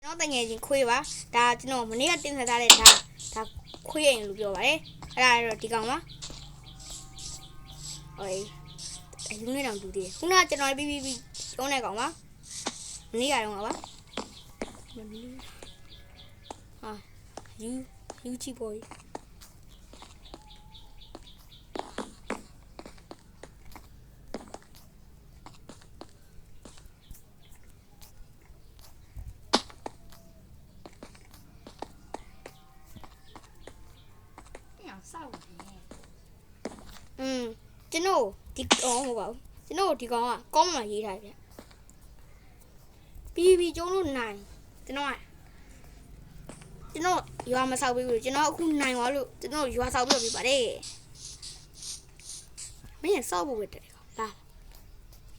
နောက်တငယ်ချင်းခွေးပါဒါကျွန်တော်မနေ့ကတင်ဆက်ထားတဲ့ဒါခွေးအိမ်လို့ပြောပါတယ်အဲ့ဒါတော့ဒီကောင်ပါဟိုအယူနေတော့တူသေးတယ်ခုနကကျွန်တော်ပြီးကျုံးတဲ့ကောင်ပါမနေ့ကတော့ပါမနေ့ဟာယူချီပေါ်ကျွန်တော်ဒီကောင်မဟုတ်ပါဘူးကျွန်တော်ဒီကောင်ကကောင်းမှရေးထားတယ်ပြီးကျုံးလို့နိုင်ကျွန်တော်ရွာမဆောက်ပေးဘူးကျွန်တော်အခုနိုင်သွားလို့ကျွန်တော်ရွာဆောက်ပြပါတယ်မင်းဆောက်ဖို့ပဲတဲ့ကောင်လာ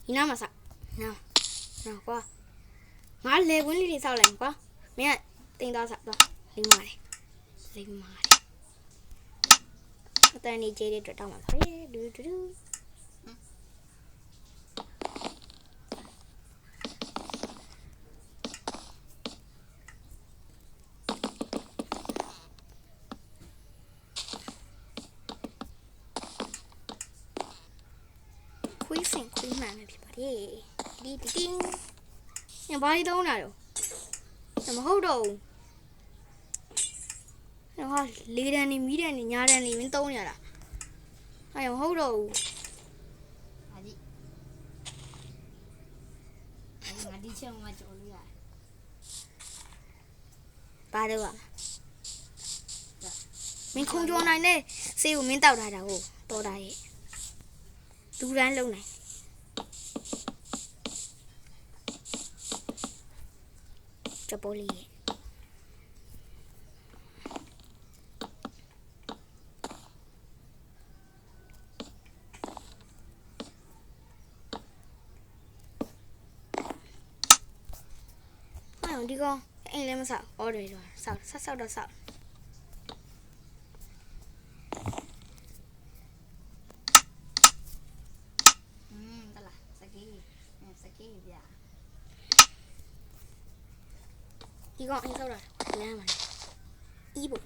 ဒီနားမှာဆောက်နော်ကွာငါလေကွင်းလေးဆောက်လိုက်ကွာမင်းကတင်သွားဆောက်သွားလိမ့်ပါတယ်အတန်နေကျေးတဲ့အတွက်တောင်းပါပါတယ်ဒူခွေးမှန်နေဖြစ်ပါတယ်ဒီတင်းညဘာလေးတုံးတာတော့မဟုတ်တော့ဘူးဟာလေတန်းနေမီးတန်းနေညာတန်းနေမင်းတုံးရတာအဲ့မဟုတ်တော့ဘူးဟာကြီးငါဒီချက်မှကြော်လို့ရတယ်ပါတော့ပါမင်းခုံကြော်နိုင်နဲ့ဆေးကိုမင်းတောက်ထားတာဟုတ်တော်တာရဲ့ဒူရန်လုံးနိုင်ချပိုလီဒီကောင်အိမ်လည်းမဆောက်အော်တယ်တော့ဆောက်တော့ဆောက်တလားစကီးပြဒီကောင်အိမ်ဆောက်တာလမ်းမှာအီးဖို့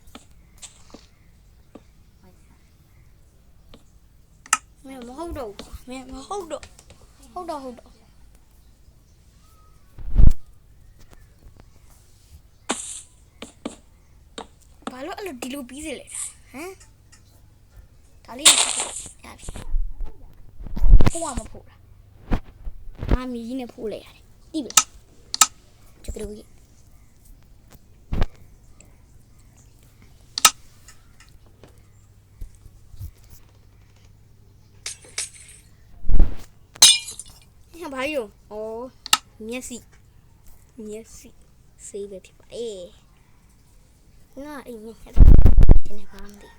မင်းမဟုတ်တော့မင်းမဟုတ်တော့ဘာလို့အဲ့လိုဒီလိုပြီးစေလဲဟမ်ဒါလေးရပြီဖို့မဖို့လားငါမီးနဲ့ဖို့လဲရတယ်တိပြီကျကလို့ဘာရောမျက်စိစေးပဲဖြစ်ပါတယ်ငါအိမ်နဲ့ကျွန်တော်ဘာမှမသိ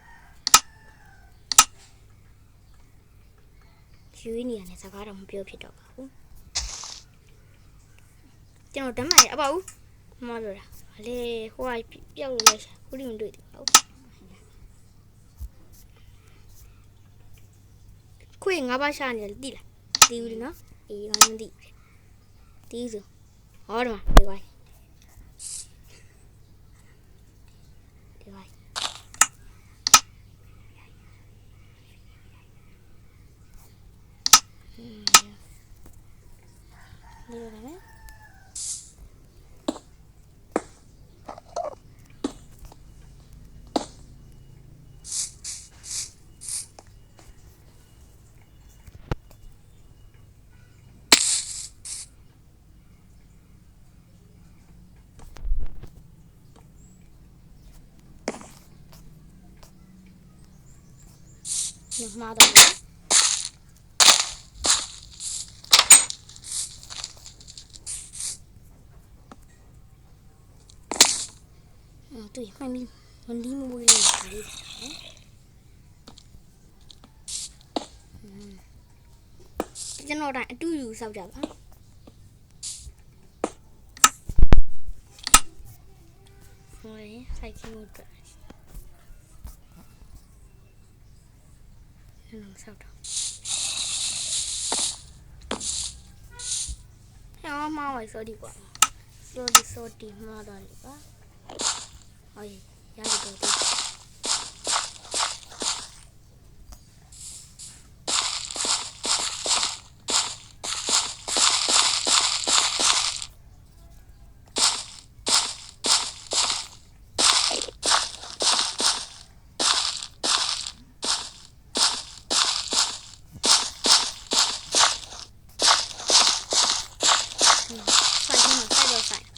ရွေးနေရတဲ့စကားတော့မပြောဖြစ်တော့ပါဘူးကျွန်တော်ဓာတ်မှန်အပေါ့မပြောတာလေဟိုကပျောက်လို့လဲခုလိမတွေ့တယ်ဟုတ်ခွေးငါးပါးရှာနေတယ်တိလားတီးဘူးနော်အေးငါမသိတီးဆိုဟောတော့ဒီဝိုင်းမှားတော့对，慢慢往里面喂来的。ကျွန်တော်တိုင်းအတူယူဆောက်ကြပါဟိုလေစိုက်ခင်းလို့တွေ့နော်ဆောက်တော့ဟောမောင်းဝိုက်စောဒီကွာ sorry မှားတော့လေပါဟောရရတယ်တော့ဒီ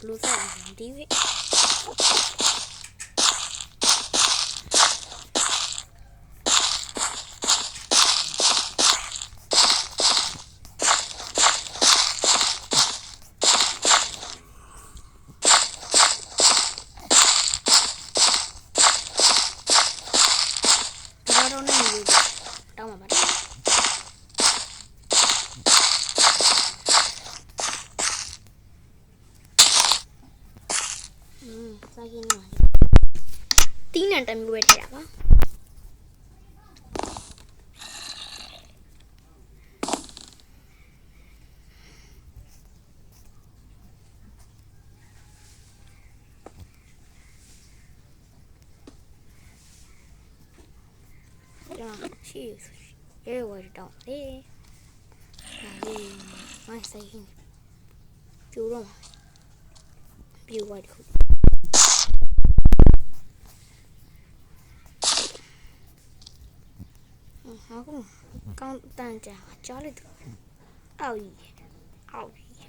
လူဆိုင်ဒီဝိတော့နေနေတောင်းပါပါစားกินပါတီးနံတမျိုးပဲထည့်ရပါရှိရဲဝရတော့လေဒီမိုင်းဆိုင်ရင်ပြူတော့ပြူဝတ်ခုဟာကောင်းတန်ကြကြားလိုက်တော့အောက်ကြီး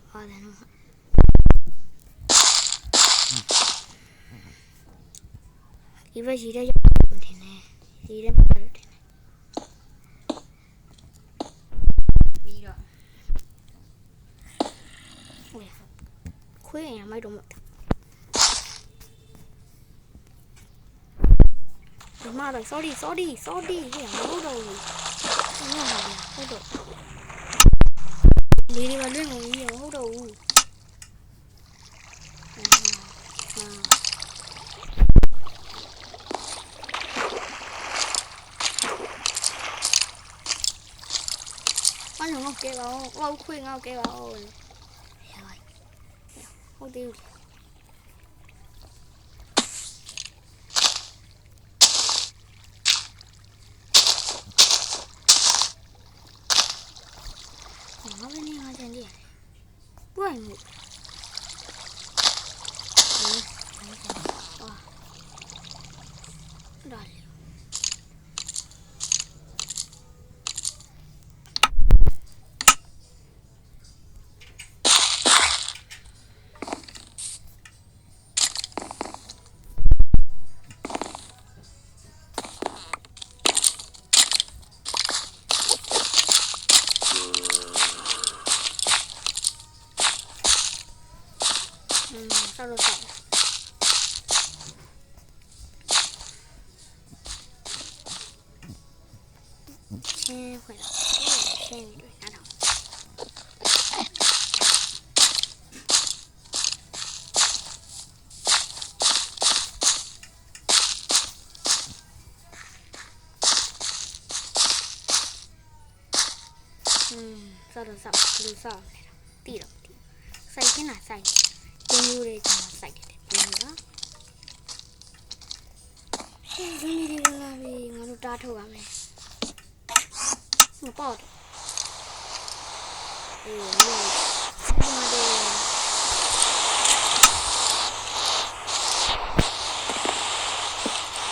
ဟာတယ်နော်ဒီဘက်ရှိတဲ့ရတင်နေဒီတဲ့ပါတင်နေပြီးတော့ခွေးရမိုက်တော့မမတော့ sorry ဟဲ့မဟုတ်တော့ဘူးညမှာဟုတ်တော့လေးတွေမလွင့်ကုန်ကြီးမဟုတ်တော့ဘူးဘာလို့ငေါ့ကဲပါဦးဟောခွေးငေါ့ကဲပါဦးဟုတ်တယ်不爱慕。哪里？上路上。先回来，先对拿头。上路上，路上来了，地了，塞进来塞。တင်းမျိုးတွေကျွန်တော်စိုက်တယ်တင်းနော်ဒီမီဒီလာပြီငါတို့တားထုတ်ရမယ်မပေါ့အေးဒီမှာတော့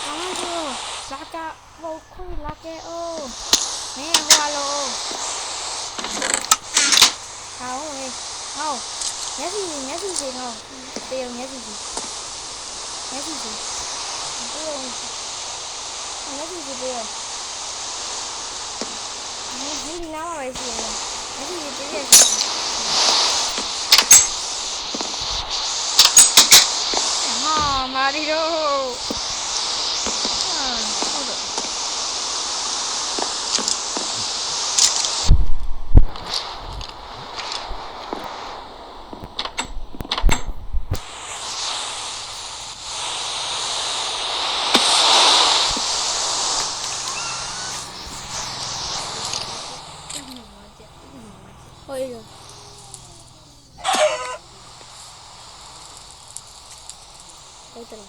ကောင်းတော့လာကဘောခွေးလာကဲအိုးမင်းဟွာလို့ဟောဟေးဟောမျက်စိနော်တေးအောင်မျက်စိတေးအောင်မျက်စိတေးအောင်ဒီနားပါပဲရှိတယ်မျက်စိတေးရဟာမာရီတို့ဟုတ်တော့ဟို ဟုတ်တယ်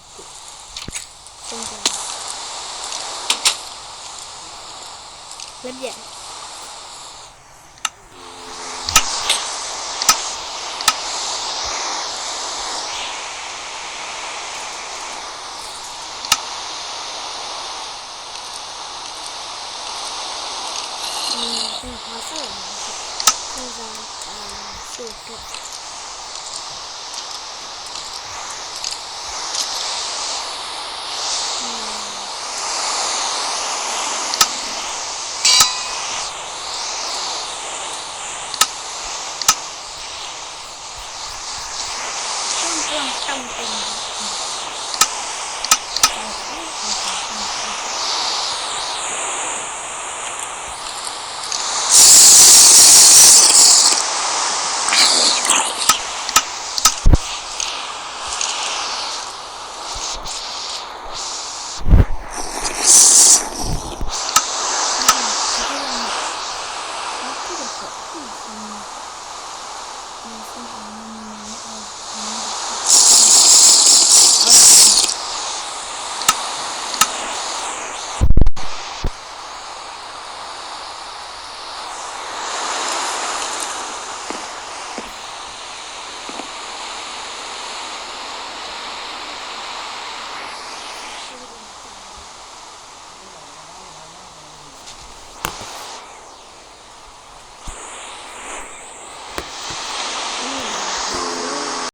သုံးတယ်လက်ပြ好像现在是个。Trong